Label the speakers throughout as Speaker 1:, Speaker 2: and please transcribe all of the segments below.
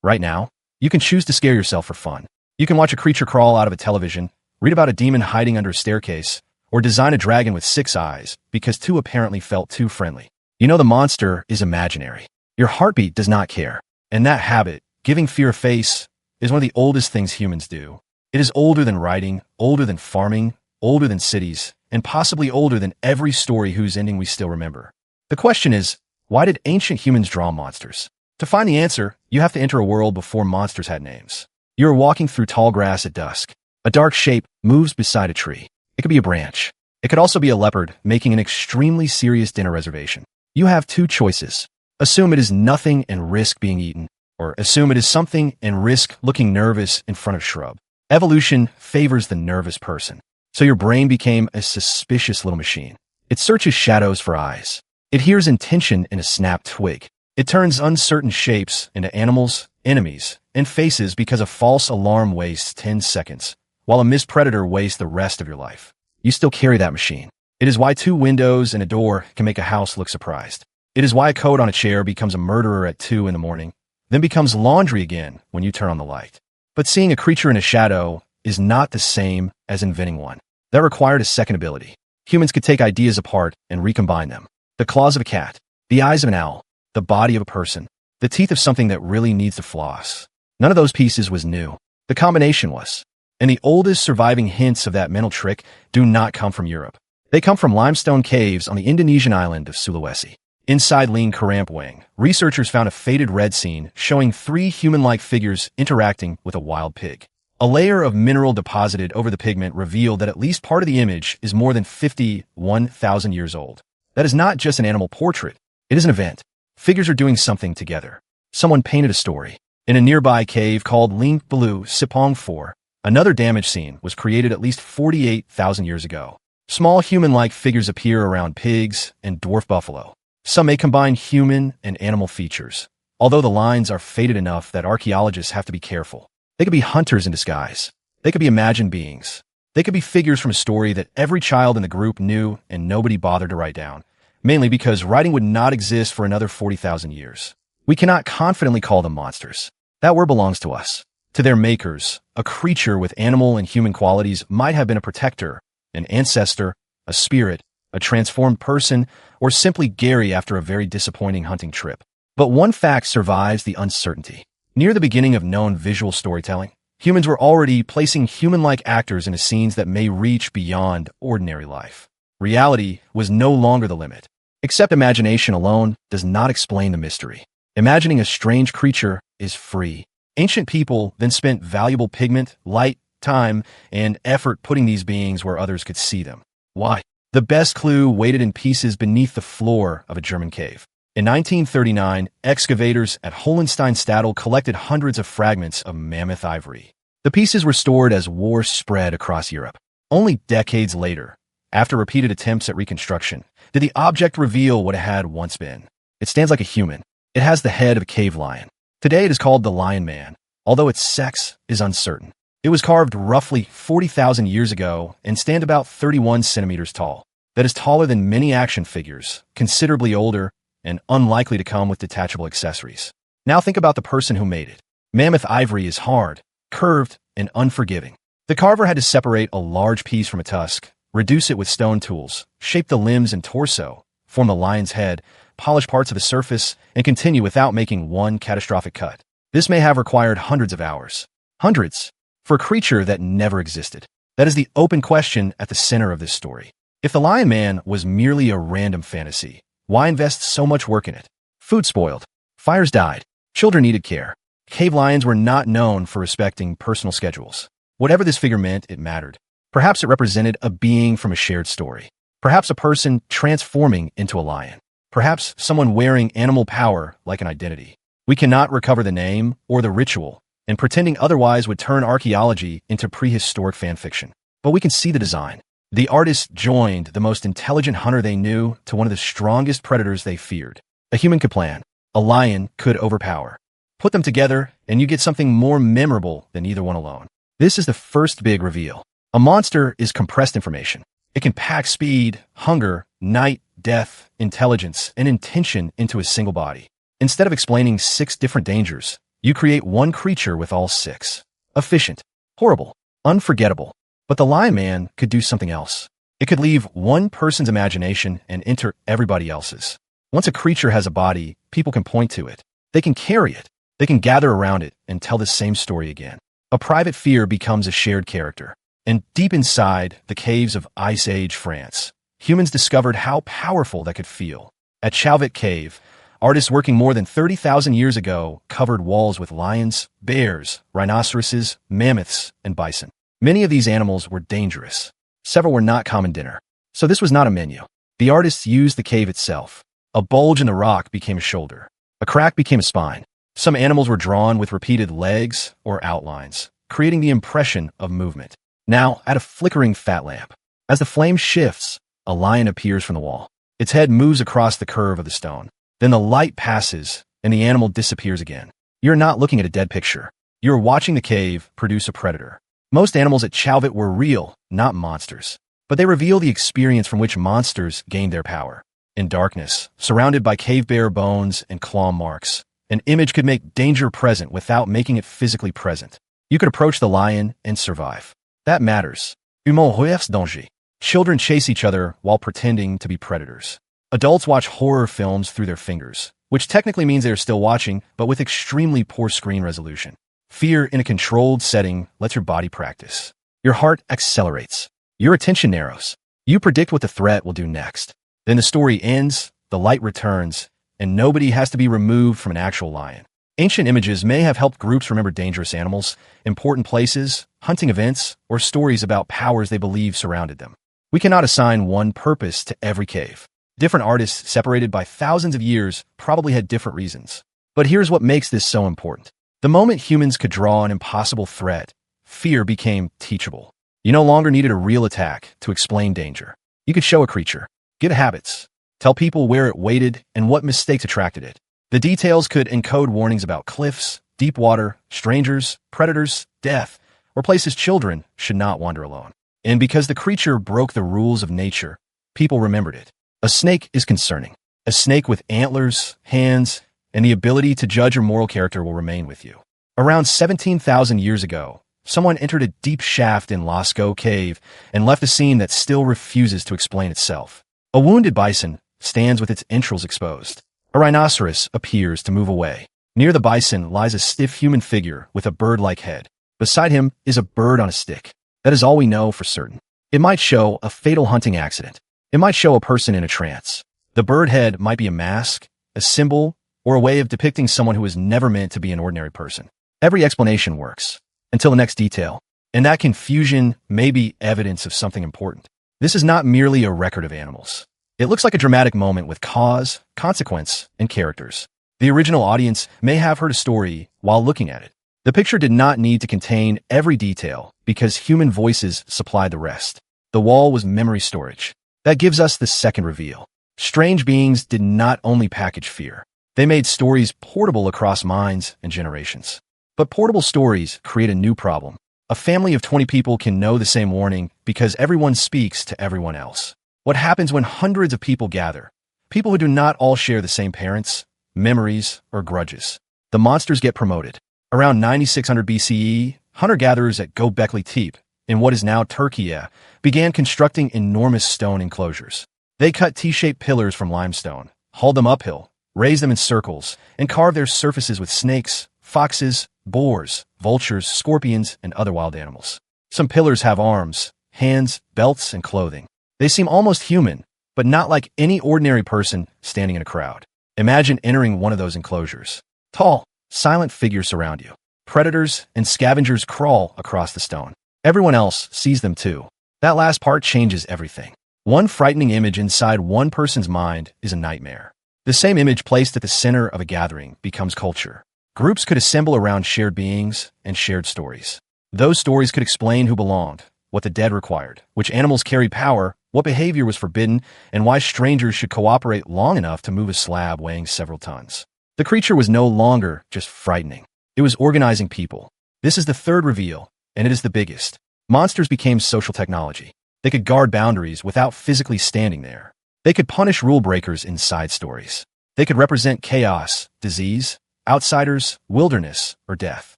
Speaker 1: Right now, you can choose to scare yourself for fun. You can watch a creature crawl out of a television, read about a demon hiding under a staircase, or design a dragon with 6 eyes because 2 apparently felt too friendly. You know the monster is imaginary. Your heartbeat does not care. And that habit, giving fear a face, is one of the oldest things humans do. It is older than writing, older than farming, older than cities, and possibly older than every story whose ending we still remember. The question is, why did ancient humans draw monsters? To find the answer, you have to enter a world before monsters had names. You are walking through tall grass at dusk. A dark shape moves beside a tree. It could be a branch. It could also be a leopard making an extremely serious dinner reservation. You have 2 choices. Assume it is nothing and risk being eaten, or assume it is something and risk looking nervous in front of a shrub. Evolution favors the nervous person, so your brain became a suspicious little machine. It searches shadows for eyes. It hears intention in a snapped twig. It turns uncertain shapes into animals, enemies, and faces because a false alarm wastes 10 seconds, while a missed predator wastes the rest of your life. You still carry that machine. It is why 2 windows and a door can make a house look surprised. It is why a coat on a chair becomes a murderer at 2 in the morning, then becomes laundry again when you turn on the light. But seeing a creature in a shadow is not the same as inventing one. That required a second ability. Humans could take ideas apart and recombine them. The claws of a cat, the eyes of an owl, the body of a person, the teeth of something that really needs to floss. None of those pieces was new. The combination was. And the oldest surviving hints of that mental trick do not come from Europe. They come from limestone caves on the Indonesian island of Sulawesi. Inside Ling Karampwang, researchers found a faded red scene showing 3 human-like figures interacting with a wild pig. A layer of mineral deposited over the pigment revealed that at least part of the image is more than 51,000 years old. That is not just an animal portrait. It is an event. Figures are doing something together. Someone painted a story. In a nearby cave called Ling Belu Sipong 4, another damage scene was created at least 48,000 years ago. Small human-like figures appear around pigs and dwarf buffalo. Some may combine human and animal features, although the lines are faded enough that archaeologists have to be careful. They could be hunters in disguise. They could be imagined beings. They could be figures from a story that every child in the group knew and nobody bothered to write down, mainly because writing would not exist for another 40,000 years. We cannot confidently call them monsters. That word belongs to us. To their makers, a creature with animal and human qualities might have been a protector, an ancestor, a spirit, a transformed person, or simply Gary after a very disappointing hunting trip. But one fact survives the uncertainty. Near the beginning of known visual storytelling, humans were already placing human-like actors into scenes that may reach beyond ordinary life. Reality was no longer the limit. Except imagination alone does not explain the mystery. Imagining a strange creature is free. Ancient people then spent valuable pigment, light, time, and effort putting these beings where others could see them. Why? The best clue waited in pieces beneath the floor of a German cave. In 1939, excavators at Hohenstein-Stadel collected hundreds of fragments of mammoth ivory. The pieces were stored as war spread across Europe. Only decades later, after repeated attempts at reconstruction, did the object reveal what it had once been. It stands like a human. It has the head of a cave lion. Today it is called the Lion Man, although its sex is uncertain. It was carved roughly 40,000 years ago and stands about 31 centimeters tall. That is taller than many action figures, considerably older, and unlikely to come with detachable accessories. Now think about the person who made it. Mammoth ivory is hard, curved, and unforgiving. The carver had to separate a large piece from a tusk, reduce it with stone tools, shape the limbs and torso, form the lion's head, polish parts of the surface, and continue without making one catastrophic cut. This may have required hundreds of hours. Hundreds! For a creature that never existed. That is the open question at the center of this story. If the Lion Man was merely a random fantasy, why invest so much work in it? Food spoiled. Fires died. Children needed care. Cave lions were not known for respecting personal schedules. Whatever this figure meant, it mattered. Perhaps it represented a being from a shared story. Perhaps a person transforming into a lion. Perhaps someone wearing animal power like an identity. We cannot recover the name or the ritual, and pretending otherwise would turn archaeology into prehistoric fan fiction. But we can see the design. The artist joined the most intelligent hunter they knew to one of the strongest predators they feared. A human could plan. A lion could overpower. Put them together, and you get something more memorable than either one alone. This is the first big reveal. A monster is compressed information. It can pack speed, hunger, night, death, intelligence, and intention into a single body. Instead of explaining 6 different dangers, You create one creature with all six. Efficient, horrible, unforgettable. But the Lion Man could do something else. It could leave one person's imagination and enter everybody else's. Once a creature has a body, people can point to it. They can carry it. They can gather around it and tell the same story again. A private fear becomes a shared character. And deep inside the caves of Ice Age France, humans discovered how powerful that could feel. At Chauvet Cave, artists working more than 30,000 years ago covered walls with lions, bears, rhinoceroses, mammoths, and bison. Many of these animals were dangerous. Several were not common dinner. So this was not a menu. The artists used the cave itself. A bulge in the rock became a shoulder. A crack became a spine. Some animals were drawn with repeated legs or outlines, creating the impression of movement. Now, at a flickering fat lamp. As the flame shifts, a lion appears from the wall. Its head moves across the curve of the stone. Then the light passes, and the animal disappears again. You're not looking at a dead picture. You're watching the cave produce a predator. Most animals at Chauvet were real, not monsters. But they reveal the experience from which monsters gained their power. In darkness, surrounded by cave bear bones and claw marks, an image could make danger present without making it physically present. You could approach the lion and survive. That matters. Humain rêve danger. Children chase each other while pretending to be predators. Adults watch horror films through their fingers, which technically means they are still watching, but with extremely poor screen resolution. Fear in a controlled setting lets your body practice. Your heart accelerates. Your attention narrows. You predict what the threat will do next. Then the story ends, the light returns, and nobody has to be removed from an actual lion. Ancient images may have helped groups remember dangerous animals, important places, hunting events, or stories about powers they believe surrounded them. We cannot assign one purpose to every cave. Different artists, separated by thousands of years, probably had different reasons. But here's what makes this so important. The moment humans could draw an impossible threat, fear became teachable. You no longer needed a real attack to explain danger. You could show a creature, give habits, tell people where it waited and what mistakes attracted it. The details could encode warnings about cliffs, deep water, strangers, predators, death, or places children should not wander alone. And because the creature broke the rules of nature, people remembered it. A snake is concerning. A snake with antlers, hands, and the ability to judge your moral character will remain with you. Around 17,000 years ago, someone entered a deep shaft in Lascaux Cave and left a scene that still refuses to explain itself. A wounded bison stands with its entrails exposed. A rhinoceros appears to move away. Near the bison lies a stiff human figure with a bird-like head. Beside him is a bird on a stick. That is all we know for certain. It might show a fatal hunting accident. It might show a person in a trance. The bird head might be a mask, a symbol, or a way of depicting someone who was never meant to be an ordinary person. Every explanation works, until the next detail. And that confusion may be evidence of something important. This is not merely a record of animals. It looks like a dramatic moment with cause, consequence, and characters. The original audience may have heard a story while looking at it. The picture did not need to contain every detail because human voices supplied the rest. The wall was memory storage. That gives us the second reveal. Strange beings did not only package fear. They made stories portable across minds and generations. But portable stories create a new problem. A family of 20 people can know the same warning because everyone speaks to everyone else. What happens when hundreds of people gather? People who do not all share the same parents, memories, or grudges. The monsters get promoted. Around 9600 BCE, hunter-gatherers at Göbekli Tepe, in what is now Turkey, began constructing enormous stone enclosures. They cut T-shaped pillars from limestone, hauled them uphill, raised them in circles, and carved their surfaces with snakes, foxes, boars, vultures, scorpions, and other wild animals. Some pillars have arms, hands, belts, and clothing. They seem almost human, but not like any ordinary person standing in a crowd. Imagine entering one of those enclosures. Tall, silent figures surround you. Predators and scavengers crawl across the stone. Everyone else sees them too. That last part changes everything. One frightening image inside one person's mind is a nightmare. The same image placed at the center of a gathering becomes culture. Groups could assemble around shared beings and shared stories. Those stories could explain who belonged, what the dead required, which animals carried power, what behavior was forbidden, and why strangers should cooperate long enough to move a slab weighing several tons. The creature was no longer just frightening. It was organizing people. This is the third reveal, and it is the biggest. Monsters became social technology. They could guard boundaries without physically standing there. They could punish rule breakers in side stories. They could represent chaos, disease, outsiders, wilderness, or death.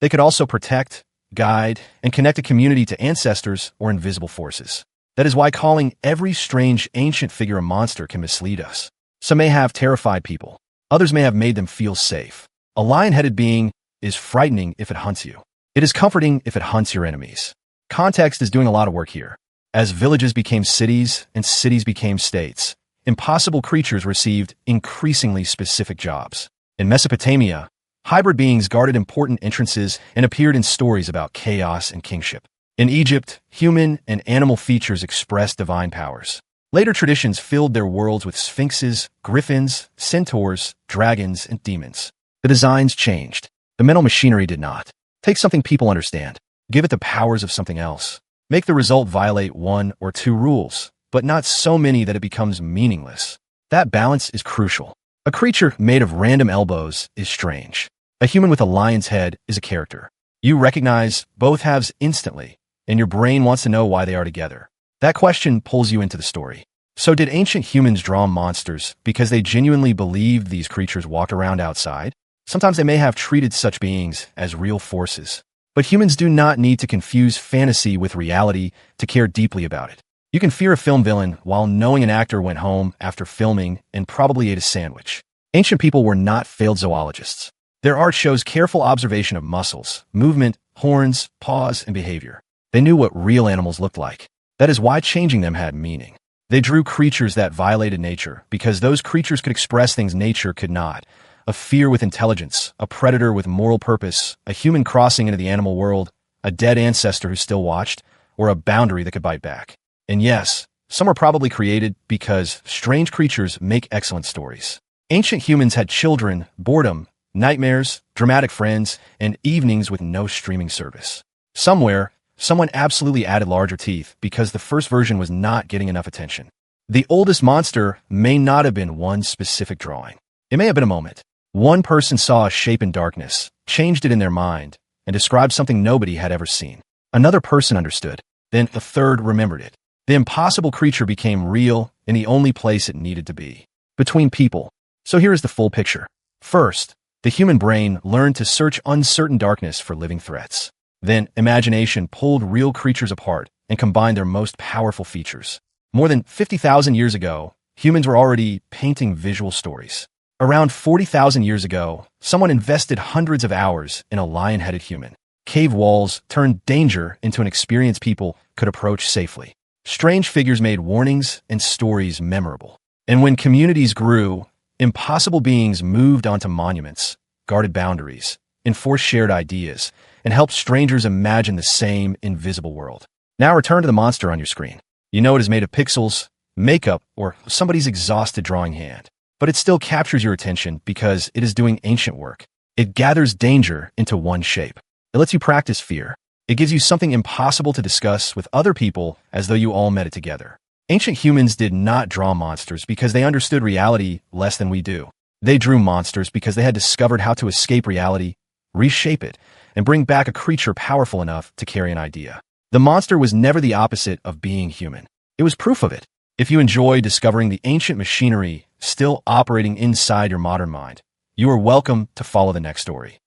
Speaker 1: They could also protect, guide, and connect a community to ancestors or invisible forces. That is why calling every strange ancient figure a monster can mislead us. Some may have terrified people. Others may have made them feel safe. A lion-headed being is frightening if it hunts you. It is comforting if it hunts your enemies. Context is doing a lot of work here. As villages became cities and cities became states, impossible creatures received increasingly specific jobs. In Mesopotamia, hybrid beings guarded important entrances and appeared in stories about chaos and kingship. In Egypt, human and animal features expressed divine powers. Later traditions filled their worlds with sphinxes, griffins, centaurs, dragons, and demons. The designs changed. The mental machinery did not. Take something people understand. Give it the powers of something else. Make the result violate one or two rules, but not so many that it becomes meaningless. That balance is crucial. A creature made of random elbows is strange. A human with a lion's head is a character. You recognize both halves instantly, and your brain wants to know why they are together. That question pulls you into the story. So did ancient humans draw monsters because they genuinely believed these creatures walked around outside? Sometimes they may have treated such beings as real forces. But humans do not need to confuse fantasy with reality to care deeply about it. You can fear a film villain while knowing an actor went home after filming and probably ate a sandwich. Ancient people were not failed zoologists. Their art shows careful observation of muscles, movement, horns, paws, and behavior. They knew what real animals looked like. That is why changing them had meaning. They drew creatures that violated nature because those creatures could express things nature could not. A fear with intelligence, a predator with moral purpose, a human crossing into the animal world, a dead ancestor who still watched, or a boundary that could bite back. And yes, some were probably created because strange creatures make excellent stories. Ancient humans had children, boredom, nightmares, dramatic friends, and evenings with no streaming service. Somewhere, someone absolutely added larger teeth because the first version was not getting enough attention. The oldest monster may not have been one specific drawing. It may have been a moment. One person saw a shape in darkness, changed it in their mind, and described something nobody had ever seen. Another person understood. Then a third remembered it. The impossible creature became real in the only place it needed to be. Between people. So here is the full picture. First, the human brain learned to search uncertain darkness for living threats. Then imagination pulled real creatures apart and combined their most powerful features. More than 50,000 years ago, humans were already painting visual stories. Around 40,000 years ago, someone invested hundreds of hours in a lion-headed human. Cave walls turned danger into an experience people could approach safely. Strange figures made warnings and stories memorable. And when communities grew, impossible beings moved onto monuments, guarded boundaries, enforced shared ideas, and helped strangers imagine the same invisible world. Now return to the monster on your screen. You know it is made of pixels, makeup, or somebody's exhausted drawing hand. But it still captures your attention because it is doing ancient work. It gathers danger into one shape. It lets you practice fear. It gives you something impossible to discuss with other people as though you all met it together. Ancient humans did not draw monsters because they understood reality less than we do. They drew monsters because they had discovered how to escape reality, reshape it, and bring back a creature powerful enough to carry an idea. The monster was never the opposite of being human. It was proof of it. If you enjoy discovering the ancient machinery still operating inside your modern mind, you are welcome to follow the next story.